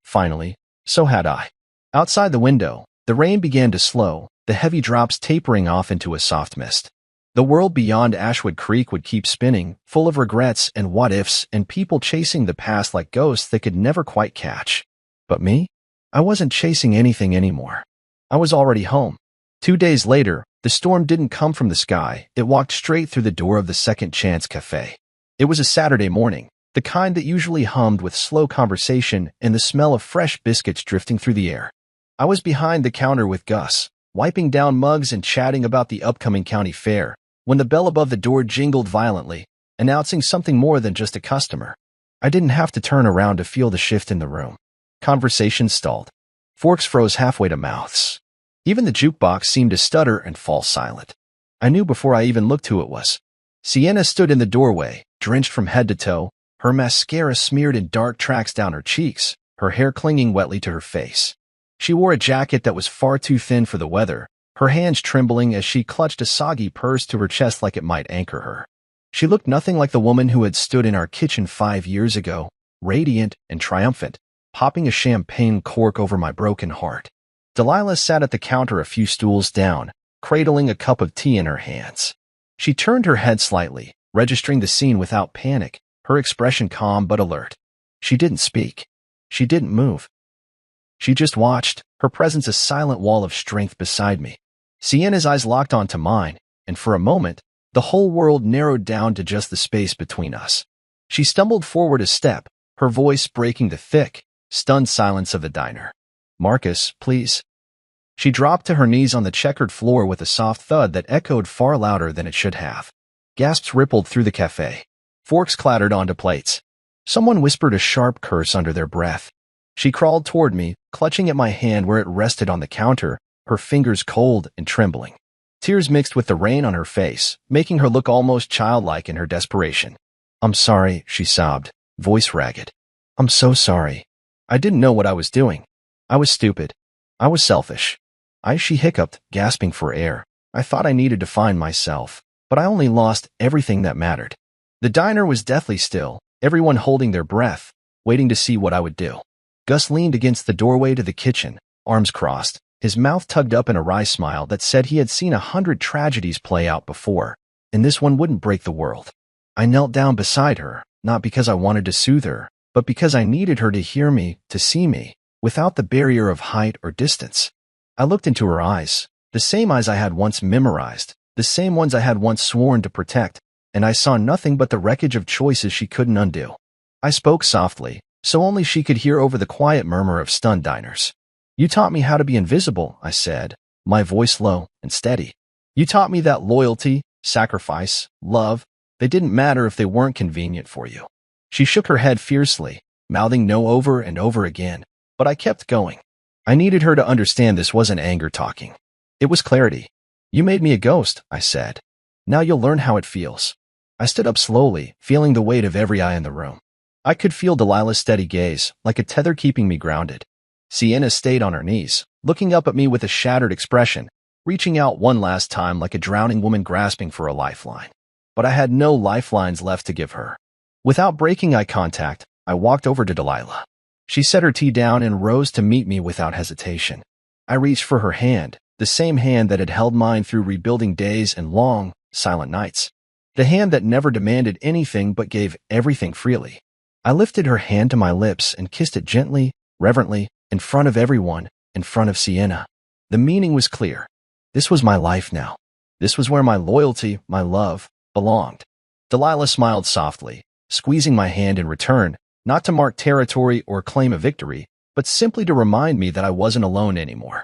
so had I. Outside the window, the rain began to slow, the heavy drops tapering off into a soft mist. The world beyond Ashwood Creek would keep spinning, full of regrets and what-ifs and people chasing the past like ghosts they could never quite catch. But me? I wasn't chasing anything anymore. I was already home. 2 days later, the storm didn't come from the sky. It walked straight through the door of the Second Chance Cafe. It was a Saturday morning, the kind that usually hummed with slow conversation and the smell of fresh biscuits drifting through the air. I was behind the counter with Gus, wiping down mugs and chatting about the upcoming county fair, when the bell above the door jingled violently, announcing something more than just a customer. I didn't have to turn around to feel the shift in the room. Conversation stalled. Forks froze halfway to mouths. Even the jukebox seemed to stutter and fall silent. I knew before I even looked who it was. Sienna stood in the doorway, drenched from head to toe, her mascara smeared in dark tracks down her cheeks, her hair clinging wetly to her face. She wore a jacket that was far too thin for the weather, her hands trembling as she clutched a soggy purse to her chest like it might anchor her. She looked nothing like the woman who had stood in our kitchen 5 years ago, radiant and triumphant, popping a champagne cork over my broken heart. Delilah sat at the counter a few stools down, cradling a cup of tea in her hands. She turned her head slightly, registering the scene without panic, her expression calm but alert. She didn't speak. She didn't move. She just watched, her presence a silent wall of strength beside me. Sienna's eyes locked onto mine, and for a moment, the whole world narrowed down to just the space between us. She stumbled forward a step, her voice breaking the thick, stunned silence of the diner. "Marcus, please." She dropped to her knees on the checkered floor with a soft thud that echoed far louder than it should have. Gasps rippled through the cafe. Forks clattered onto plates. Someone whispered a sharp curse under their breath. She crawled toward me, clutching at my hand where it rested on the counter, her fingers cold and trembling. Tears mixed with the rain on her face, making her look almost childlike in her desperation. "I'm sorry," she sobbed, voice ragged. "I'm so sorry. I didn't know what I was doing. I was stupid. I was selfish." She hiccuped, gasping for air. "I thought I needed to find myself, but I only lost everything that mattered." The diner was deathly still, everyone holding their breath, waiting to see what I would do. Gus leaned against the doorway to the kitchen, arms crossed, his mouth tugged up in a wry smile that said he had seen 100 tragedies play out before, and this one wouldn't break the world. I knelt down beside her, not because I wanted to soothe her, but because I needed her to hear me, to see me, without the barrier of height or distance. I looked into her eyes, the same eyes I had once memorized, the same ones I had once sworn to protect, and I saw nothing but the wreckage of choices she couldn't undo. I spoke softly, so only she could hear over the quiet murmur of stunned diners. "You taught me how to be invisible," I said, my voice low and steady. "You taught me that loyalty, sacrifice, love, they didn't matter if they weren't convenient for you." She shook her head fiercely, mouthing no over and over again, but I kept going. I needed her to understand this wasn't anger talking. It was clarity. "You made me a ghost," I said. "Now you'll learn how it feels." I stood up slowly, feeling the weight of every eye in the room. I could feel Delilah's steady gaze, like a tether keeping me grounded. Sienna stayed on her knees, looking up at me with a shattered expression, reaching out one last time like a drowning woman grasping for a lifeline. But I had no lifelines left to give her. Without breaking eye contact, I walked over to Delilah. She set her tea down and rose to meet me without hesitation. I reached for her hand, the same hand that had held mine through rebuilding days and long, silent nights. The hand that never demanded anything but gave everything freely. I lifted her hand to my lips and kissed it gently, reverently, in front of everyone, in front of Sienna. The meaning was clear. This was my life now. This was where my loyalty, my love, belonged. Delilah smiled softly, squeezing my hand in return, not to mark territory or claim a victory, but simply to remind me that I wasn't alone anymore.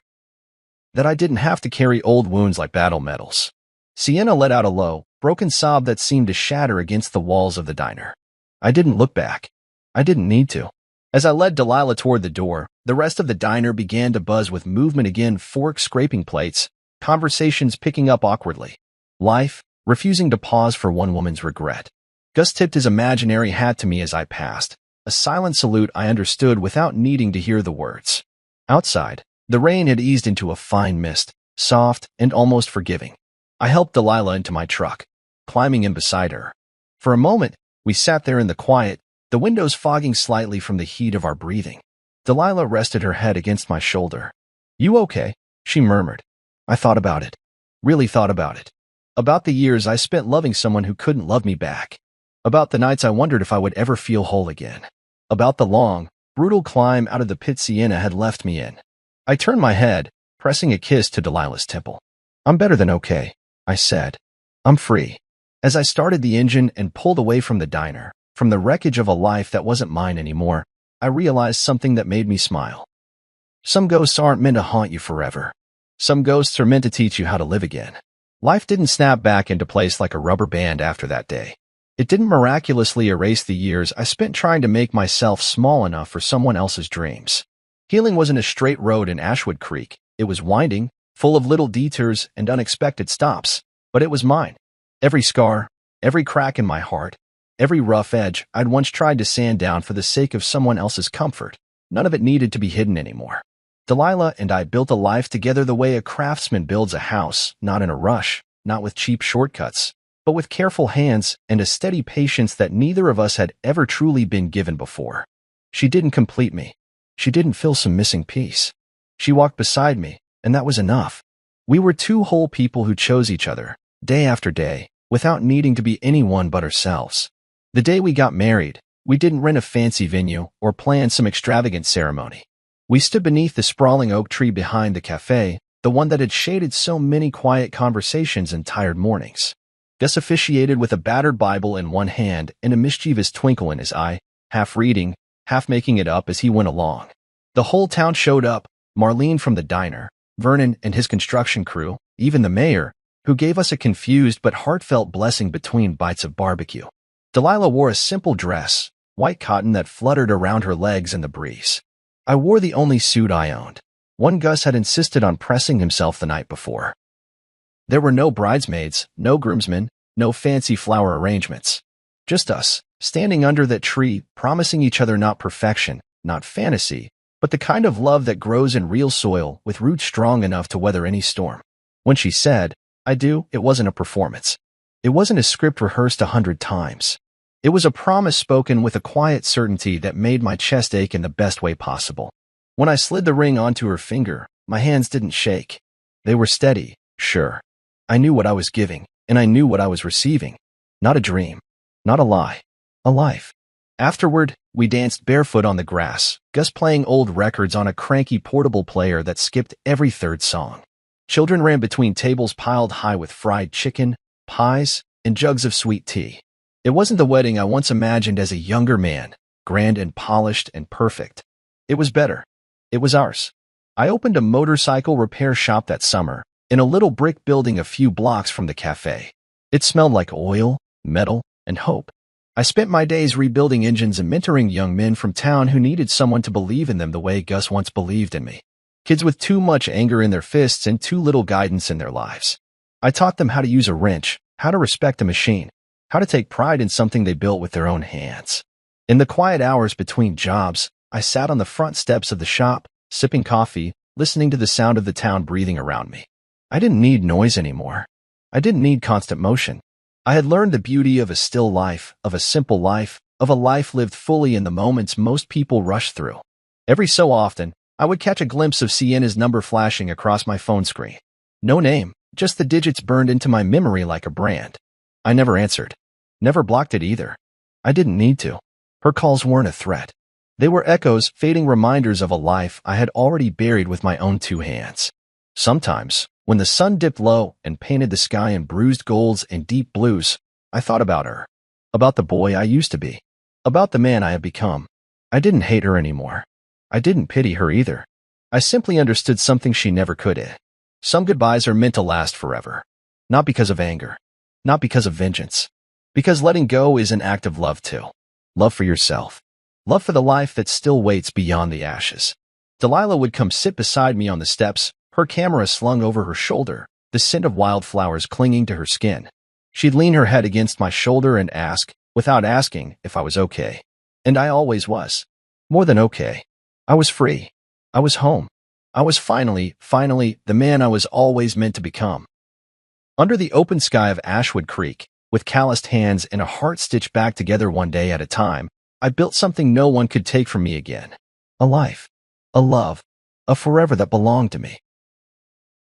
That I didn't have to carry old wounds like battle medals. Sienna let out a low, broken sob that seemed to shatter against the walls of the diner. I didn't look back. I didn't need to. As I led Delilah toward the door, the rest of the diner began to buzz with movement again, forks scraping plates, conversations picking up awkwardly. Life, refusing to pause for one woman's regret. Gus tipped his imaginary hat to me as I passed, a silent salute I understood without needing to hear the words. Outside, the rain had eased into a fine mist, soft and almost forgiving. I helped Delilah into my truck, climbing in beside her. For a moment, we sat there in the quiet, the windows fogging slightly from the heat of our breathing. Delilah rested her head against my shoulder. "You okay?" she murmured. I thought about it. Really thought about it. About the years I spent loving someone who couldn't love me back. About the nights I wondered if I would ever feel whole again. About the long, brutal climb out of the pit Sienna had left me in. I turned my head, pressing a kiss to Delilah's temple. "I'm better than okay," I said. "I'm free." As I started the engine and pulled away from the diner, from the wreckage of a life that wasn't mine anymore, I realized something that made me smile. Some ghosts aren't meant to haunt you forever. Some ghosts are meant to teach you how to live again. Life didn't snap back into place like a rubber band after that day. It didn't miraculously erase the years I spent trying to make myself small enough for someone else's dreams. Healing wasn't a straight road in Ashwood Creek. It was winding, full of little detours and unexpected stops, but it was mine. Every scar, every crack in my heart, every rough edge I'd once tried to sand down for the sake of someone else's comfort, none of it needed to be hidden anymore. Delilah and I built a life together the way a craftsman builds a house, not in a rush, not with cheap shortcuts, but with careful hands and a steady patience that neither of us had ever truly been given before. She didn't complete me. She didn't fill some missing piece. She walked beside me, and that was enough. We were two whole people who chose each other, day after day, without needing to be anyone but ourselves. The day we got married, we didn't rent a fancy venue or plan some extravagant ceremony. We stood beneath the sprawling oak tree behind the cafe, the one that had shaded so many quiet conversations and tired mornings. Gus officiated with a battered Bible in one hand and a mischievous twinkle in his eye, half reading, half making it up as he went along. The whole town showed up, Marlene from the diner, Vernon and his construction crew, even the mayor, who gave us a confused but heartfelt blessing between bites of barbecue. Delilah wore a simple dress, white cotton that fluttered around her legs in the breeze. I wore the only suit I owned, one Gus had insisted on pressing himself the night before. There were no bridesmaids, no groomsmen, no fancy flower arrangements. Just us, standing under that tree, promising each other not perfection, not fantasy, but the kind of love that grows in real soil with roots strong enough to weather any storm. When she said, "I do," it wasn't a performance. It wasn't a script rehearsed 100 times. It was a promise spoken with a quiet certainty that made my chest ache in the best way possible. When I slid the ring onto her finger, my hands didn't shake. They were steady, sure. I knew what I was giving, and I knew what I was receiving. Not a dream, not a lie, a life. Afterward, we danced barefoot on the grass, Gus playing old records on a cranky portable player that skipped every third song. Children ran between tables piled high with fried chicken, pies, and jugs of sweet tea. It wasn't the wedding I once imagined as a younger man, grand and polished and perfect. It was better. It was ours. I opened a motorcycle repair shop that summer, in a little brick building a few blocks from the cafe. It smelled like oil, metal, and hope. I spent my days rebuilding engines and mentoring young men from town who needed someone to believe in them the way Gus once believed in me. Kids with too much anger in their fists and too little guidance in their lives. I taught them how to use a wrench, how to respect a machine, how to take pride in something they built with their own hands. In the quiet hours between jobs, I sat on the front steps of the shop, sipping coffee, listening to the sound of the town breathing around me. I didn't need noise anymore. I didn't need constant motion. I had learned the beauty of a still life, of a simple life, of a life lived fully in the moments most people rush through. Every so often, I would catch a glimpse of Sienna's number flashing across my phone screen. No name, just the digits burned into my memory like a brand. I never answered. Never blocked it either. I didn't need to. Her calls weren't a threat. They were echoes, fading reminders of a life I had already buried with my own two hands. Sometimes, when the sun dipped low and painted the sky in bruised golds and deep blues, I thought about her. About the boy I used to be. About the man I had become. I didn't hate her anymore. I didn't pity her either. I simply understood something she never could. Some goodbyes are meant to last forever. Not because of anger. Not because of vengeance. Because letting go is an act of love too. Love for yourself. Love for the life that still waits beyond the ashes. Delilah would come sit beside me on the steps, her camera slung over her shoulder, the scent of wildflowers clinging to her skin. She'd lean her head against my shoulder and ask, without asking, if I was okay. And I always was. More than okay. I was free. I was home. I was finally, the man I was always meant to become. Under the open sky of Ashwood Creek, with calloused hands and a heart stitched back together one day at a time, I built something no one could take from me again. A life. A love. A forever that belonged to me.